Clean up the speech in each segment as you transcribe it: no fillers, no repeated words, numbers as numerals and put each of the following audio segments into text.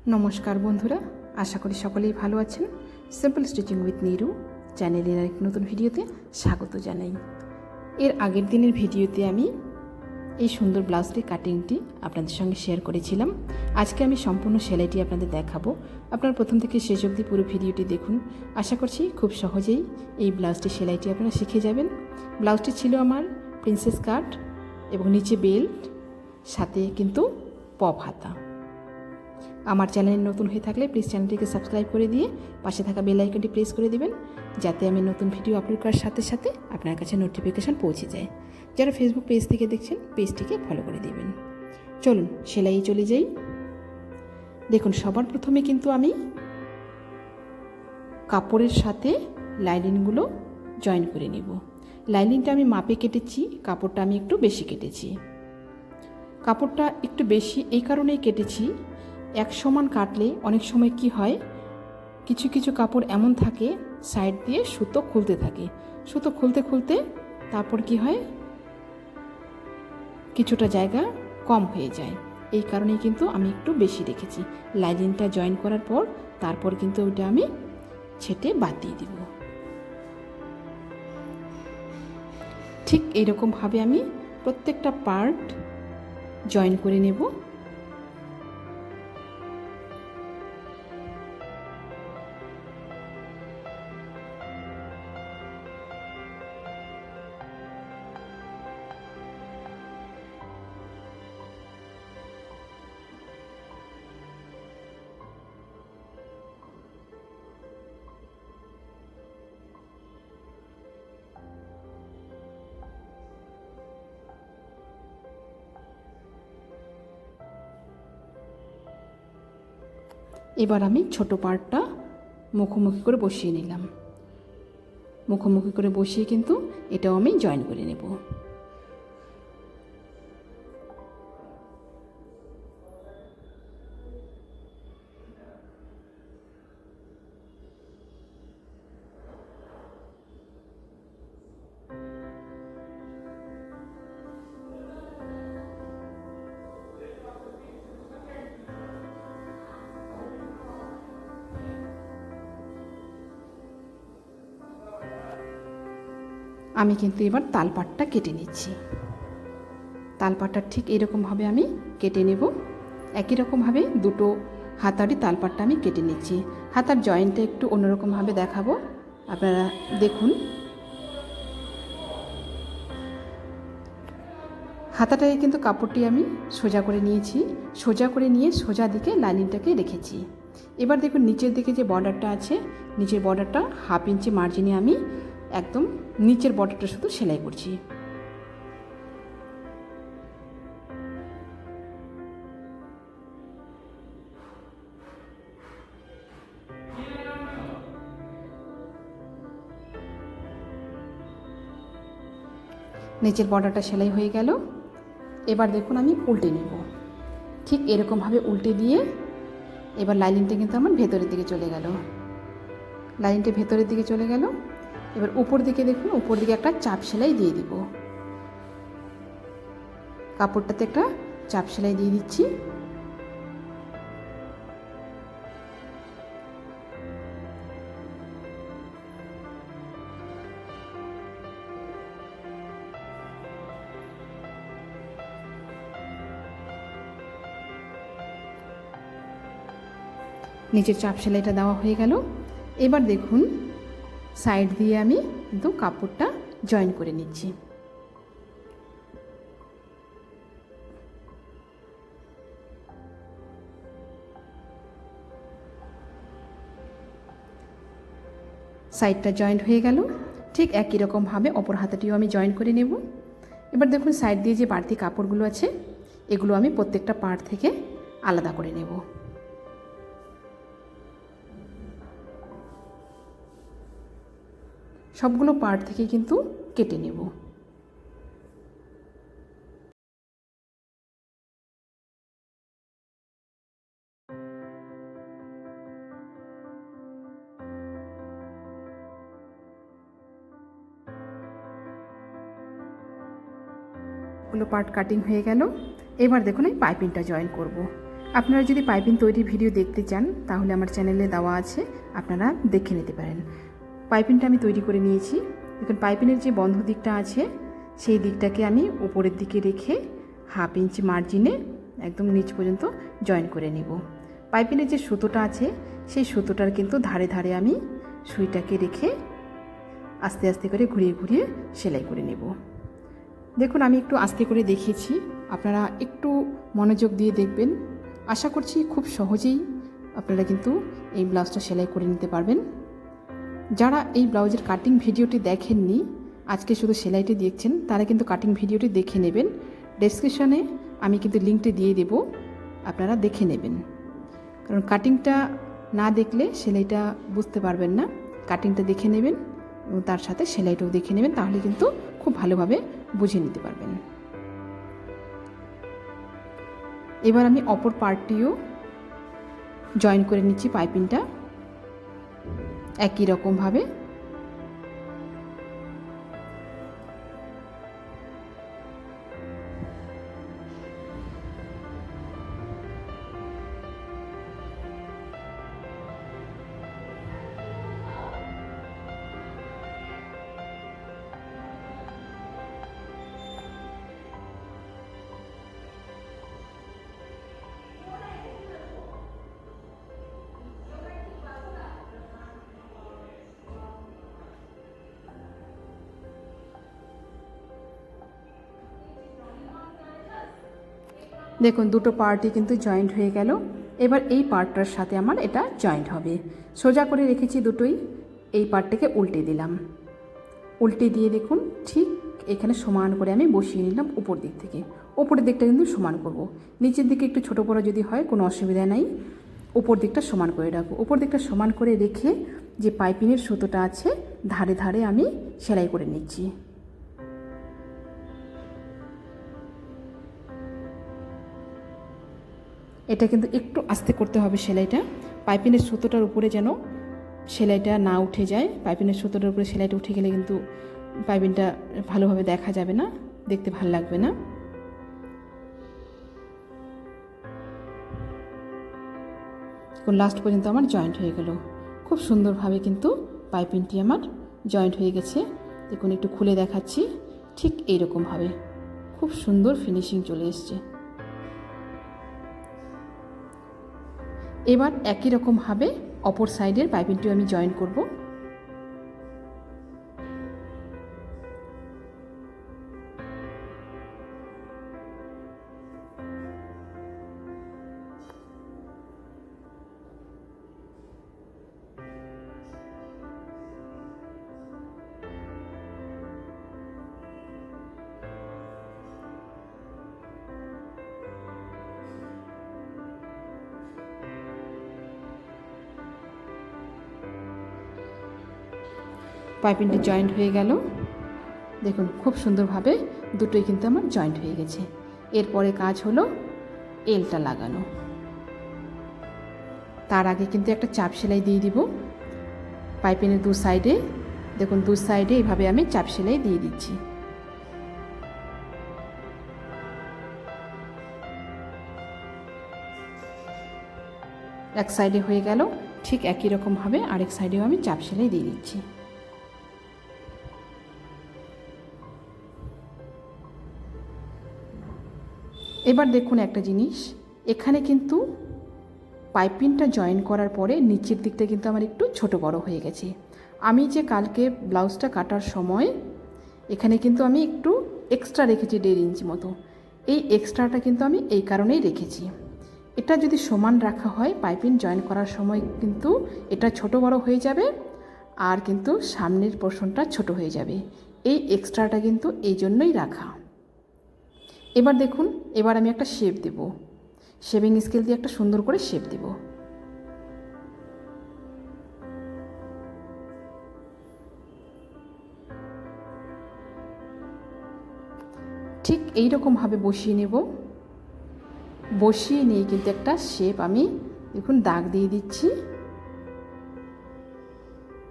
নমস্কার বন্ধুরা, আশা করি সকলেই ভালো আছেন। সিম্পল স্টিচিং উইথ নিরু চ্যানেলের এক নতুন ভিডিওতে স্বাগত জানাই। এর আগের দিনের ভিডিওতে আমি এই সুন্দর ব্লাউজটির কাটিংটি আপনাদের সঙ্গে শেয়ার করেছিলাম। আজকে আমি সম্পূর্ণ সেলাইটি আপনাদের দেখাবো। আপনারা প্রথম থেকে শেষ অবধি পুরো ভিডিওটি দেখুন। আশা করছি খুব সহজেই এই ব্লাউজটির সেলাইটি আপনারা শিখে যাবেন। ব্লাউজটি ছিল আমার প্রিন্সেস কাট এবং নিচে বেল্ট, সাথে কিন্তু পপ হাতা। আমার চ্যানেল নতুন হয়ে থাকলে প্লিজ চ্যানেলটিকে সাবস্ক্রাইব করে দিয়ে পাশে থাকা বেল আইকনটি প্রেস করে দিবেন, যাতে আমি নতুন ভিডিও আপলোড করার সাথে সাথে আপনার কাছে নোটিফিকেশান পৌঁছে যায়। যারা ফেসবুক পেজ থেকে দেখছেন, পেজটিকে ফলো করে দিবেন। চলুন সেলাই চলে যাই। দেখুন, সবার প্রথমে কিন্তু আমি কাপড়ের সাথে লাইনিংগুলো জয়েন করে নেব। লাইনিংটা আমি মাপে কেটেছি, কাপড়টা আমি একটু বেশি কেটেছি। কাপড়টা একটু বেশি এই কারণেই কেটেছি, এক সমান কাটলে অনেক সময় কি হয়, কিছু কিছু কাপড় এমন থাকে সাইড দিয়ে সুতো খুলতে থাকে। সুতো খুলতে খুলতে তারপর কি হয়, কিছুটা জায়গা কম হয়ে যায়। এই কারণেই কিন্তু আমি একটু বেশি রেখেছি। লাইনিংটা জয়েন করার পর তারপর কিন্তু ওইটা আমি ছেটে বাদ দিয়ে দিব। ঠিক এইরকমভাবে আমি প্রত্যেকটা পার্ট জয়েন করে নেব। এবার আমি ছোট পার্টটা মুখোমুখি করে বসিয়ে নিলাম। মুখোমুখি করে বসিয়ে কিন্তু এটাও আমি জয়েন করে নেব। আমি কিন্তু এবার তালপাটটা কেটে নিচ্ছি। তালপাটটা ঠিক এরকমভাবে আমি কেটে নেব। একই রকমভাবে দুটো হাতারই তালপাটটা আমি কেটে নিচ্ছি। হাতার জয়েন্টটা একটু অন্যরকমভাবে দেখাবো, আপনারা দেখুন। হাতাটাকে কিন্তু কাপড়টি আমি সোজা করে নিয়েছি। সোজা করে নিয়ে সোজা দিকে লাইনিংটাকে রেখেছি। এবার দেখুন, নিচের দিকে যে বর্ডারটা আছে, নিচের বর্ডারটা 1/2 ইঞ্চি মার্জিনে আমি একদম নিচের বর্ডারটা শুধু সেলাই করছি। নিচের বর্ডারটা সেলাই হয়ে গেল। এবার দেখুন, আমি উল্টে নেব। ঠিক এরকমভাবে উল্টে দিয়ে এবার লাইনিংটা কিন্তু আমার ভেতরের দিকে চলে গেল। লাইনটা ভেতরের দিকে চলে গেল। এবার উপর দিকে দেখুন, উপর দিকে একটা চাপ সেলাই দিয়ে দিব। কাপড়টাতে একটা চাপ সেলাই দিয়ে দিচ্ছি। নিচের চাপ সেলাইটা দেওয়া হয়ে গেল। এবার দেখুন, সাইড দিয়ে আমি কিন্তু কাপড়টা জয়েন করে নিচ্ছি। সাইডটা জয়েন্ট হয়ে গেল। ঠিক একই রকমভাবে অপর হাতাটিও আমি জয়েন করে নেব। এবার দেখুন, সাইড দিয়ে যে বাড়তি কাপড়গুলো আছে, এগুলো আমি প্রত্যেকটা পার্ট থেকে আলাদা করে নেব। সবগুলো পার্ট থেকে কিন্তু কেটে নেব। গুলো পার্ট কাটিং হয়ে গেল। এবার দেখুন, এই পাইপিংটা জয়েন করব। আপনারা যদি পাইপিং তৈরির ভিডিও দেখতে চান তাহলে আমার চ্যানেলে দেওয়া আছে, আপনারা দেখে নিতে পারেন। পাইপিংটা আমি তৈরি করে নিয়েছি। দেখুন পাইপিংয়ের যে বন্ধ দিকটা আছে সেই দিকটাকে আমি উপরের দিকে রেখে 1/2 ইঞ্চি মার্জিনে একদম নিচ পর্যন্ত জয়েন করে নেব। পাইপিংয়ের যে সুতোটা আছে সেই সুতোটার কিন্তু ধারে ধারে আমি সুইটাকে রেখে আস্তে আস্তে করে ঘুরিয়ে ঘুরিয়ে সেলাই করে নেব। দেখুন আমি একটু আস্তে করে দেখিয়েছি, আপনারা একটু মনোযোগ দিয়ে দেখবেন। আশা করছি খুব সহজেই আপনারা কিন্তু এই ব্লাউজটা সেলাই করে নিতে পারবেন। যারা এই ব্লাউজের কাটিং ভিডিওটি দেখেননি, আজকে শুধু সেলাইটি দেখছেন, তারা কিন্তু কাটিং ভিডিওটি দেখে নেবেন। ডেসক্রিপশনে আমি কিন্তু লিঙ্কটি দিয়ে দেব, আপনারা দেখে নেবেন। কারণ কাটিংটা না দেখলে সেলাইটা বুঝতে পারবেন না। কাটিংটা দেখে নেবেন এবং তার সাথে সেলাইটাও দেখে নেবেন, তাহলে কিন্তু খুব ভালোভাবে বুঝে নিতে পারবেন। এবার আমি অপর পার্টটিও জয়েন করে নিচ্ছি পাইপিংটা একই রকমভাবে। দেখুন দুটো পার্টই কিন্তু জয়েন্ট হয়ে গেল। এবার এই পার্টটার সাথে আমার এটা জয়েন্ট হবে। সোজা করে রেখেছি দুটোই, এই পার্টটাকে উল্টে দিলাম। উল্টে দিয়ে দেখুন ঠিক এখানে সমান করে আমি বসিয়ে নিলাম উপর দিক থেকে। উপরের দিকটা কিন্তু সমান করব, নিচের দিকে একটু ছোটো বড়ো যদি হয় কোনো অসুবিধা নাই। উপর দিকটা সমান করে রাখবো। উপর দিকটা সমান করে রেখে যে পাইপিংয়ের সুতোটা আছে ধারে ধারে আমি সেলাই করে নিচ্ছি। এটা কিন্তু একটু আস্তে করতে হবে সেলাইটা, পাইপিংয়ের সুতোটার উপরে যেন সেলাইটা না উঠে যায়। পাইপিংয়ের সুতোটার উপরে সেলাইটা উঠে গেলে কিন্তু পাইপিংটা ভালোভাবে দেখা যাবে না, দেখতে ভালো লাগবে না। লাস্ট পর্যন্ত আমার জয়েন্ট হয়ে গেল। খুব সুন্দরভাবে কিন্তু পাইপিংটি আমার জয়েন্ট হয়ে গেছে। দেখুন একটু খুলে দেখাচ্ছি, ঠিক এইরকমভাবে খুব সুন্দর ফিনিশিং চলে এসছে। এবার একই রকমভাবে অপর সাইডের পাইপিংটিও আমি জয়েন করব। পাইপিংটি জয়েন্ট হয়ে গেল। দেখুন খুব সুন্দরভাবে দুটোই কিন্তু আমার জয়েন্ট হয়ে গেছে। এরপরে কাজ হলো এলটা লাগানো। তার আগে কিন্তু একটা চাপ সেলাই দিয়ে দিব পাইপিংয়ের দু সাইডে। দেখুন দু সাইডে এইভাবে আমি চাপ সেলাই দিয়ে দিচ্ছি। এক সাইডে হয়ে গেল, ঠিক একই রকমভাবে আরেক সাইডেও আমি চাপ সেলাই দিয়ে দিচ্ছি। এবার দেখুন একটা জিনিস, এখানে কিন্তু পাইপিংটা জয়েন করার পরে নিচের দিকটা কিন্তু আমার একটু ছোট বড় হয়ে গেছে। আমি যে কালকে ব্লাউজটা কাটার সময় এখানে কিন্তু আমি একটু এক্সট্রা রেখেছি 1.5 ইঞ্চি মতো। এই এক্সট্রাটা কিন্তু আমি এই কারণেই রেখেছি। এটা যদি সমান রাখা হয় পাইপিং জয়েন করার সময় কিন্তু এটা ছোট বড় হয়ে যাবে, আর কিন্তু সামনের পোর্শনটা ছোট হয়ে যাবে। এই এক্সট্রাটা কিন্তু এই জন্যই রাখা। এবার দেখুন, এবার আমি একটা শেপ দেব, শেভিং স্কেল দিয়ে একটা সুন্দর করে শেপ দেব। ঠিক এই রকমভাবে বসিয়ে নেব। বসিয়ে নিয়ে কিন্তু একটা শেপ আমি দেখুন দাগ দিয়ে দিচ্ছি।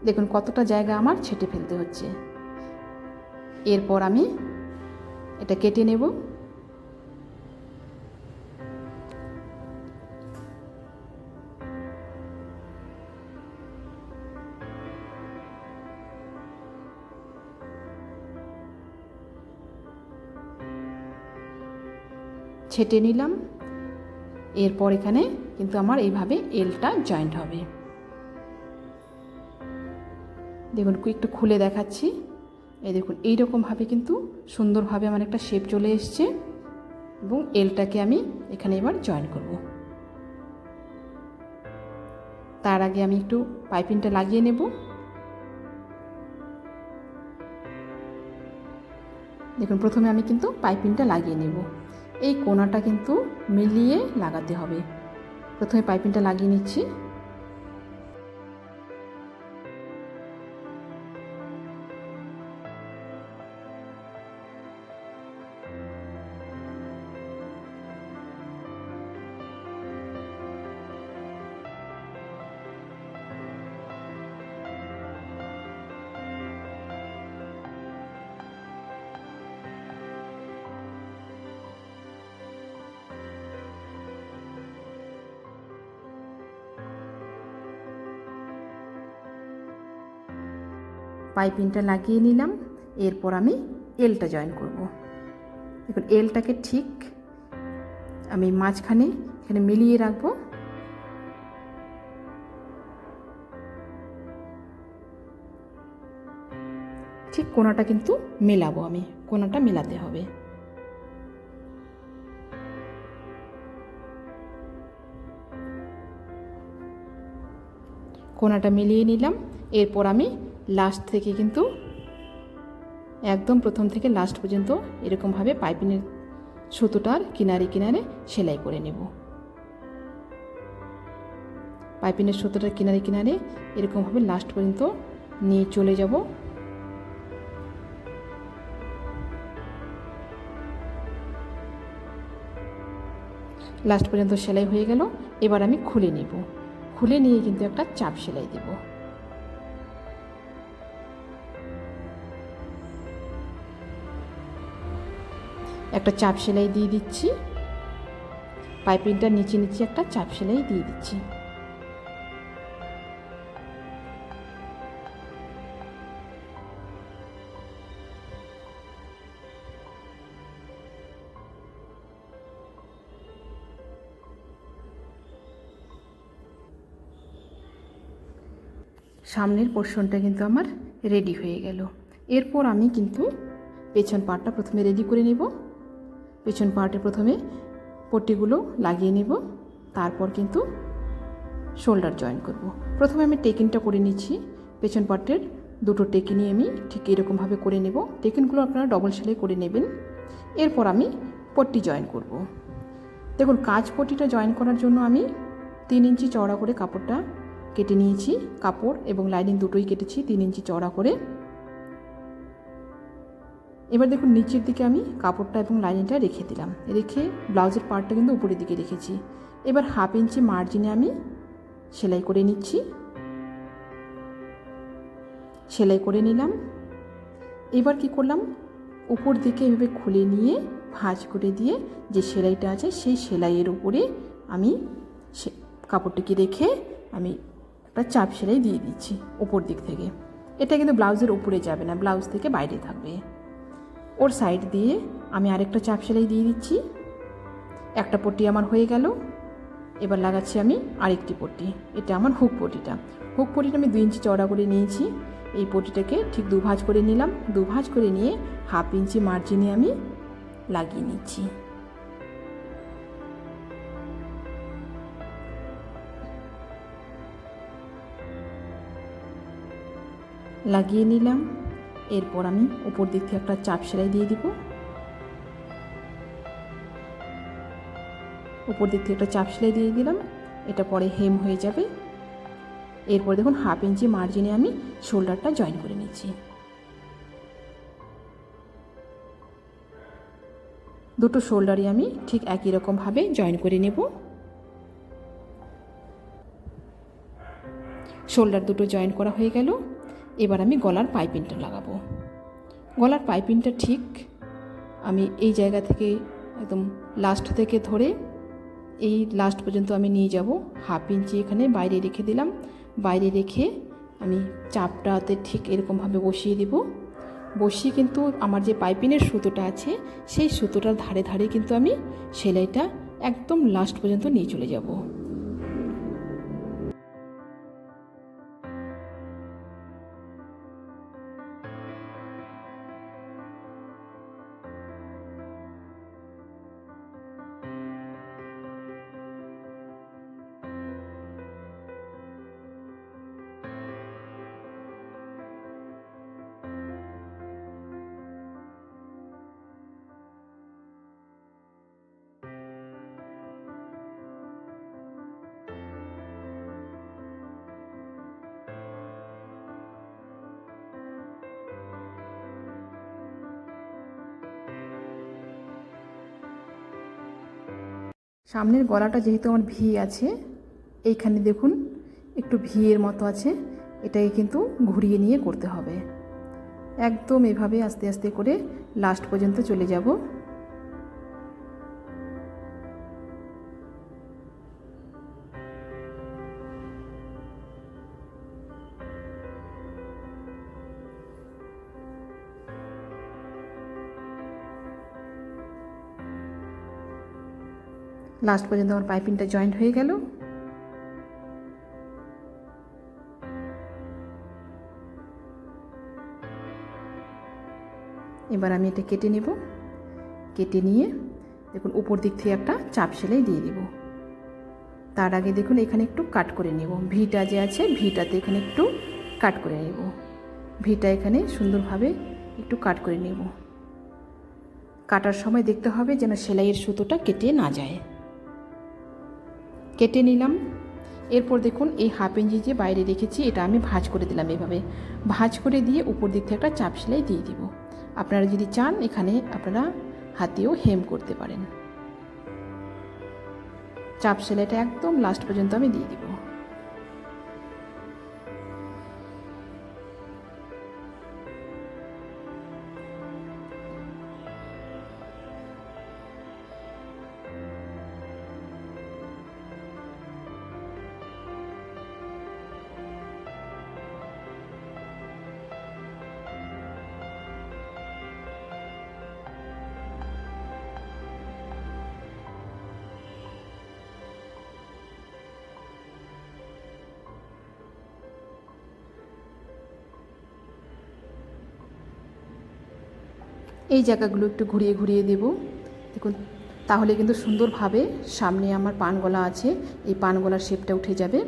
দেখুন কতটা জায়গা আমার ছেটে ফেলতে হচ্ছে। এরপর আমি এটা কেটে নেব। ছেটে নিলাম। এরপর এখানে কিন্তু আমার এইভাবে এলটা জয়েন্ট হবে। দেখুন একটু খুলে দেখাচ্ছি। এই দেখুন এইরকমভাবে কিন্তু সুন্দরভাবে আমার একটা শেপ চলে এসছে এবং এলটাকে আমি এখানে এবার জয়েন করব। তার আগে আমি একটু পাইপিংটা লাগিয়ে নেব। দেখুন প্রথমে আমি কিন্তু পাইপিংটা লাগিয়ে নেব। এই কোণাটা কিন্তু মিলিয়ে লাগাতে হবে। প্রথমে পাইপিংটা লাগিয়ে নিচ্ছি। পাইপিংটা লাগিয়ে নিলাম। এরপর আমি এলটা জয়েন করব। দেখুন এলটাকে ঠিক আমি মাঝখানে এখানে মিলিয়ে রাখবো। ঠিক কোণাটা কিন্তু মেলাবো, আমি কোণাটা মেলাতে হবে। কোণাটা মিলিয়ে নিলাম। এরপর আমি লাস্ট থেকে কিন্তু একদম প্রথম থেকে লাস্ট পর্যন্ত এরকমভাবে পাইপিংয়ের সুতোটার কিনারে কিনারে সেলাই করে নেব। পাইপিংয়ের সুতোটার কিনারে কিনারে এরকমভাবে লাস্ট পর্যন্ত নিয়ে চলে যাব। লাস্ট পর্যন্ত সেলাই হয়ে গেল। এবার আমি খুলে নেব। খুলে নিয়ে কিন্তু একটা চাপ সেলাই দেব। একটা চাপ সেলাই দিয়ে দিচ্ছি। পাইপিংটার নিচে নিচে একটা চাপ সেলাই দিয়ে দিচ্ছি। সামনের পোর্শনটা কিন্তু আমার রেডি হয়ে গেল। এরপর আমি কিন্তু পেছন পার্টটা প্রথমে রেডি করে নেব। পেছন পার্টে প্রথমে পট্টিগুলো লাগিয়ে নেব, তারপর কিন্তু শোল্ডার জয়েন করব। প্রথমে আমি টেকিংটা করে নিচ্ছি। পেছন পার্টের দুটো টেকিনই আমি ঠিক এরকমভাবে করে নেব। টেকিনগুলো আপনারা ডবল সেলাই করে নেবেন। এরপর আমি পট্টি জয়েন করব। দেখুন কাজ পট্টিটা জয়েন করার জন্য আমি 3 ইঞ্চি চওড়া করে কাপড়টা কেটে নিয়েছি। কাপড় এবং লাইনিং দুটোই কেটেছি 3 ইঞ্চি চওড়া করে। এবার দেখুন নিচের দিকে আমি কাপড়টা এবং লাইনিংটা রেখে দিলাম। রেখে ব্লাউজের পার্টটা কিন্তু উপরের দিকে রেখেছি। এবার 1/2 ইঞ্চি মার্জিনে আমি সেলাই করে নিচ্ছি। সেলাই করে নিলাম। এবার কি করলাম, উপর দিকে এভাবে খুলে নিয়ে ভাঁজ করে দিয়ে যে সেলাইটা আছে সেই সেলাইয়ের উপরে আমি কাপড়টিকে রেখে আমি একটা চাপ সেলাই দিয়ে দিচ্ছি উপর দিক থেকে। এটা কিন্তু ব্লাউজের উপরে যাবে না, ব্লাউজ থেকে বাইরে থাকবে। ওর সাইড দিয়ে আমি আরেকটা চাপ সেলাই দিয়ে দিচ্ছি। একটা পট্টি আমার হয়ে গেল। এবার লাগাচ্ছি আমি আরেকটি পট্টি। এটা আমার হুক পট্টিটা। হুক পট্টিটা আমি 2 ইঞ্চি চওড়া করে নিয়েছি। এই পট্টিটাকে ঠিক 2 ভাঁজ করে নিলাম। 2 ভাঁজ করে নিয়ে 1/2 ইঞ্চি মার্জিনে আমি লাগিয়ে নিচ্ছি। লাগিয়ে নিলাম। এরপর আমি উপর দিক থেকে একটা চাপ সেলাই দিয়ে দিব। উপর দিক থেকে একটা চাপ সেলাই দিয়ে দিলাম। এটা পরে হেম হয়ে যাবে। এরপর দেখুন 1/2 ইঞ্চি মার্জিনে আমি শোল্ডারটা জয়েন করে নিচ্ছি। দুটো শোল্ডারই আমি ঠিক একই রকমভাবে জয়েন করে নেব। শোল্ডার দুটো জয়েন করা হয়ে গেল। এবার আমি গলার পাইপিংটা লাগাবো। গলার পাইপিংটা ঠিক আমি এই জায়গা থেকে একদম লাস্ট থেকে ধরে এই লাস্ট পর্যন্ত আমি নিয়ে যাব। 1/2 ইঞ্চি এখানে বাইরে রেখে দিলাম। বাইরে রেখে আমি চাপটাতে ঠিক এরকমভাবে বসিয়ে দেব। বসিয়ে কিন্তু আমার যে পাইপিনের সুতোটা আছে সেই সুতোটার ধারে ধারে কিন্তু আমি সেলাইটা একদম লাস্ট পর্যন্ত নিয়ে চলে যাব। সামনের গলাটা যেহেতু আমার ভি আছে, এইখানে দেখুন একটু ভি এর মতো আছে, এটাকে কিন্তু ঘুরিয়ে নিয়ে করতে হবে। একদম এভাবে আস্তে আস্তে করে লাস্ট পর্যন্ত চলে যাব। লাস্ট পর্যন্ত আমার পাইপিংটা জয়েন্ট হয়ে গেল। এবার আমি এটা কেটে নেব। কেটে নিয়ে দেখুন উপর দিক থেকে একটা চাপ সেলাই দিয়ে দেব। তার আগে দেখুন এখানে একটু কাট করে নেব। ভিটা যে আছে ভিটাতে এখানে একটু কাট করে নেব। ভিটা এখানে সুন্দরভাবে একটু কাট করে নেব। কাটার সময় দেখতে হবে যেন সেলাইয়ের সুতোটা কেটে না যায়। কেটে নিলাম। এরপর দেখুন এই হাফ ইঞ্চি যে বাইরে রেখেছি এটা আমি ভাঁজ করে দিলাম। এভাবে ভাঁজ করে দিয়ে উপর দিক থেকে একটা চাপ সেলাই দিয়ে দিব। আপনারা যদি চান এখানে আপনারা হাতেও হেম করতে পারেন। চাপ সেলাইটা একদম লাস্ট পর্যন্ত আমি দিয়ে দিব। এই জায়গাগুলো একটু ঘুরিয়ে ঘুরিয়ে দেব। দেখুন তাহলে কিন্তু সুন্দরভাবে সামনে আমার পান গলা আছে, এই পান গলার শেপটা উঠে যাবে।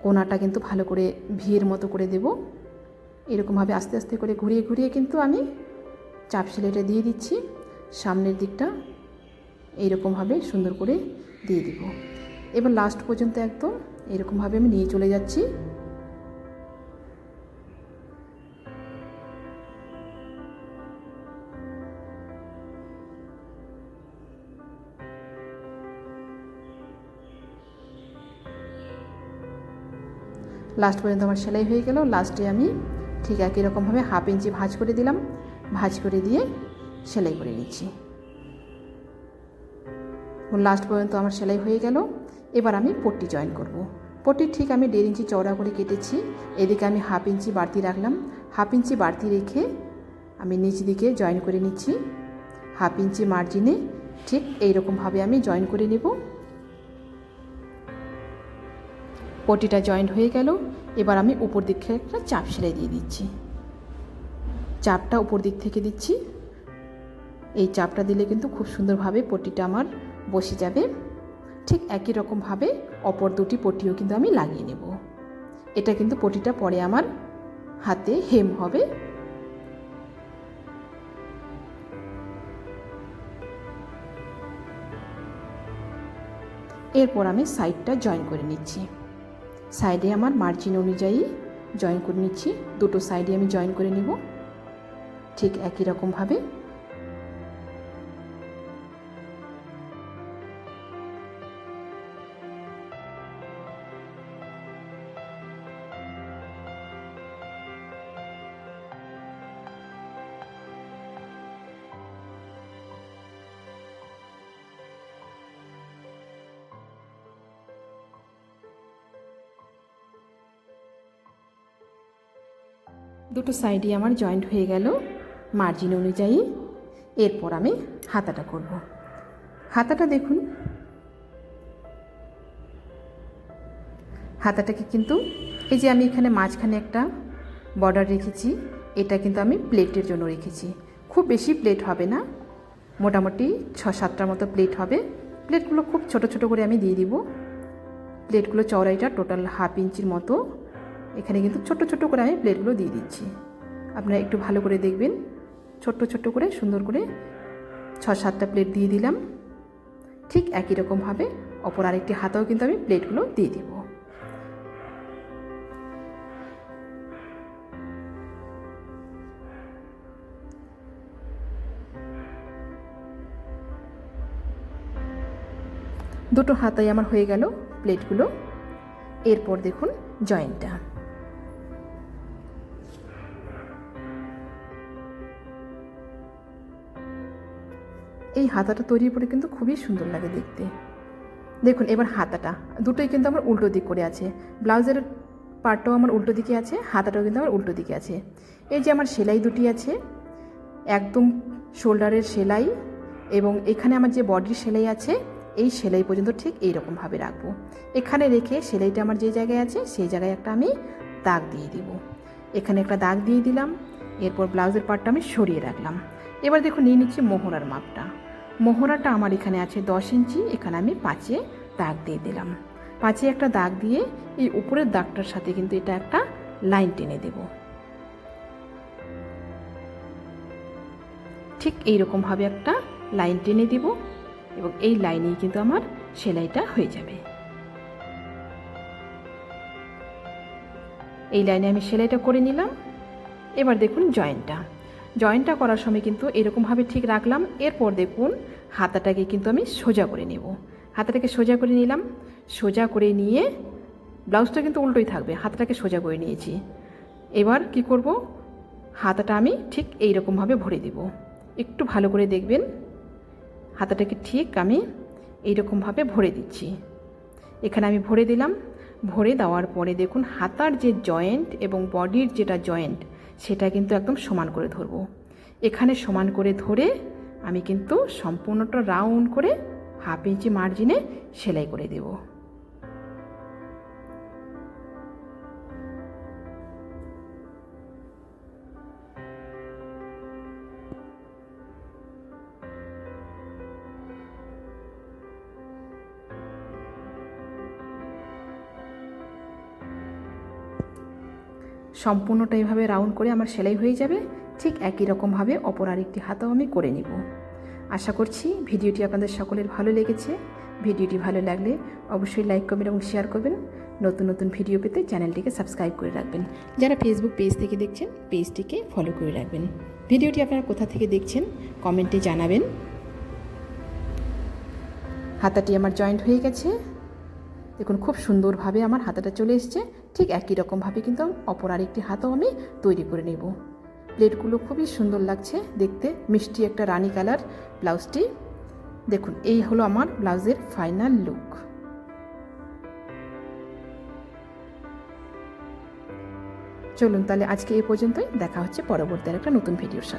কোনাটা কিন্তু ভালো করে ভিয়ের মতো করে দেব। এরকমভাবে আস্তে আস্তে করে ঘুরিয়ে ঘুরিয়ে কিন্তু আমি চাপ সেলাইটা দিয়ে দিচ্ছি। সামনের দিকটা এইরকমভাবে সুন্দর করে দিয়ে দিব। এবার লাস্ট পর্যন্ত একদম এরকমভাবে আমি নিয়ে চলে যাচ্ছি। লাস্ট পর্যন্ত আমার সেলাই হয়ে গেল। লাস্টে আমি ঠিক একই রকমভাবে হাফ ইঞ্চি ভাঁজ করে দিলাম। ভাঁজ করে দিয়ে সেলাই করে নিচ্ছি। লাস্ট পর্যন্ত আমার সেলাই হয়ে গেল। এবার আমি পট্টি জয়েন করব। পট্টি ঠিক আমি 1.5 ইঞ্চি চওড়া করে কেটেছি। এদিকে আমি হাফ ইঞ্চি বাড়তি রাখলাম। হাফ ইঞ্চি বাড়তি রেখে আমি নিচ দিকে জয়েন করে নিচ্ছি। হাফ ইঞ্চি মার্জিনে ঠিক এইরকমভাবে আমি জয়েন করে নেব। পটিটা জয়েন্ট হয়ে গেল। এবার আমি উপর দিক থেকে একটা চাপ সেলাই দিয়ে দিচ্ছি। চাপটা উপর দিক থেকে দিচ্ছি। এই চাপটা দিলে কিন্তু খুব সুন্দরভাবে পটিটা আমার বসে যাবে। ঠিক একই রকমভাবে অপর দুটি পটিও কিন্তু আমি লাগিয়ে নেব। এটা কিন্তু পটিটা পরে আমার হাতে হেম হবে। এরপর আমি সাইডটা জয়েন করে নিচ্ছি। সাইডে আমার মার্জিন অনুযায়ী জয়েন করে নিচ্ছি। দুটো সাইডে আমি জয়েন করে নেব ঠিক একই রকমভাবে। দুটো সাইডই আমার জয়েন্ট হয়ে গেল মার্জিন অনুযায়ী। এরপর আমি হাতাটা করব। হাতাটা দেখুন, হাতাটাকে কিন্তু এই যে আমি এখানে মাঝখানে একটা বর্ডার রেখেছি, এটা কিন্তু আমি প্লেটের জন্য রেখেছি। খুব বেশি প্লেট হবে না, মোটামুটি 6-7টার মতো প্লেট হবে। প্লেটগুলো খুব ছোট ছোট করে আমি দিয়ে দিব। প্লেটগুলো চওড়াইটা টোটাল 1/2 ইঞ্চির মতো। এখানে কিন্তু ছোট ছোট করে আমি প্লেটগুলো দিয়ে দিচ্ছি। আপনারা একটু ভালো করে দেখবেন, ছোট্ট ছোট্ট করে সুন্দর করে 6-7টা প্লেট দিয়ে দিলাম। ঠিক একই রকমভাবে অপর আরেকটি হাতাও কিন্তু আমি প্লেটগুলো দিয়ে দিব। দুটো হাতাই আমার হয়ে গেল প্লেটগুলো। এরপর দেখুন জয়েন্টটা। এই হাতাটা তৈরির পরে কিন্তু খুবই সুন্দর লাগে দেখতে। দেখুন এবার হাতাটা দুটোই কিন্তু আমার উল্টো দিক করে আছে। ব্লাউজের পার্টটাও আমার উল্টো দিকে আছে, হাতাটাও কিন্তু আমার উল্টো দিকে আছে। এই যে আমার সেলাই দুটি আছে, একদম শোল্ডারের সেলাই এবং এখানে আমার যে বডির সেলাই আছে, এই সেলাই পর্যন্ত ঠিক এই রকমভাবে রাখবো। এখানে রেখে সেলাইটা আমার যে জায়গায় আছে সেই জায়গায় একটা আমি দাগ দিয়ে দিব। এখানে একটা দাগ দিয়ে দিলাম। এরপর ব্লাউজের পার্টটা আমি সরিয়ে রাখলাম। এবার দেখুন নিয়ে নিচ্ছি মোহরার মাপটা। মোহরাটা আমার এখানে আছে 10 ইঞ্চি, এখানে আমি 5-এ দাগ দিয়ে দিলাম। 5-এ একটা দাগ দিয়ে এই উপরের দাগটার সাথে কিন্তু এটা একটা লাইন টেনে দেব। ঠিক এইরকমভাবে একটা লাইন টেনে দিব এবং এই লাইনেই কিন্তু আমার সেলাইটা হয়ে যাবে। এই লাইনে আমি সেলাইটা করে নিলাম। এবার দেখুন জয়েন্টটা করার সময় কিন্তু এরকমভাবে ঠিক রাখলাম। এরপর দেখুন হাতাটাকে কিন্তু আমি সোজা করে নেব। হাতাটাকে সোজা করে নিলাম। সোজা করে নিয়ে ব্লাউজটা কিন্তু উল্টোই থাকবে, হাতাটাকে সোজা করে নিয়েছি। এবার কি করব, হাতাটা আমি ঠিক এই রকমভাবে ভরে দেব। একটু ভালো করে দেখবেন, হাতাটাকে ঠিক আমি এই রকমভাবে ভরে দিচ্ছি। এখানে আমি ভরে দিলাম। ভরে দেওয়ার পরে দেখুন হাতার যে জয়েন্ট এবং বডির যেটা জয়েন্ট সেটা কিন্তু একদম সমান করে ধরব। এখানে সমান করে ধরে আমি কিন্তু সম্পূর্ণটা রাউন্ড করে 1/2 ইঞ্চি মার্জিনে সেলাই করে দেব। সম্পূর্ণটা এইভাবে রাউন্ড করে আমার সেলাই হয়ে যাবে। ঠিক একই রকমভাবে অপর আরেকটি হাতাও আমি করে নিব। আশা করছি ভিডিওটি আপনাদের সকলের ভালো লেগেছে। ভিডিওটি ভালো লাগলে অবশ্যই লাইক, কমেন্ট এবং শেয়ার করবেন। নতুন নতুন ভিডিও পেতে চ্যানেলটিকে সাবস্ক্রাইব করে রাখবেন। যারা ফেসবুক পেজ থেকে দেখছেন পেজটিকে ফলো করে রাখবেন। ভিডিওটি আপনারা কোথা থেকে দেখছেন কমেন্টে জানাবেন। হাতাটি আমার জয়েন্ট হয়ে গেছে। দেখুন খুব সুন্দরভাবে আমার হাতাটা চলে এসছে। ঠিক একই রকমভাবে কিন্তু অপর আরেকটি হাতাও আমি তৈরি করে নেব। প্লেটগুলো খুবই সুন্দর লাগছে দেখতে, মিষ্টি একটা রানী কালার ব্লাউজটি। দেখুন এই হলো আমার ব্লাউজের ফাইনাল লুক। চলুন তাহলে আজকে এই পর্যন্তই, দেখা হচ্ছে পরবর্তী একটা নতুন ভিডিওর সাথে।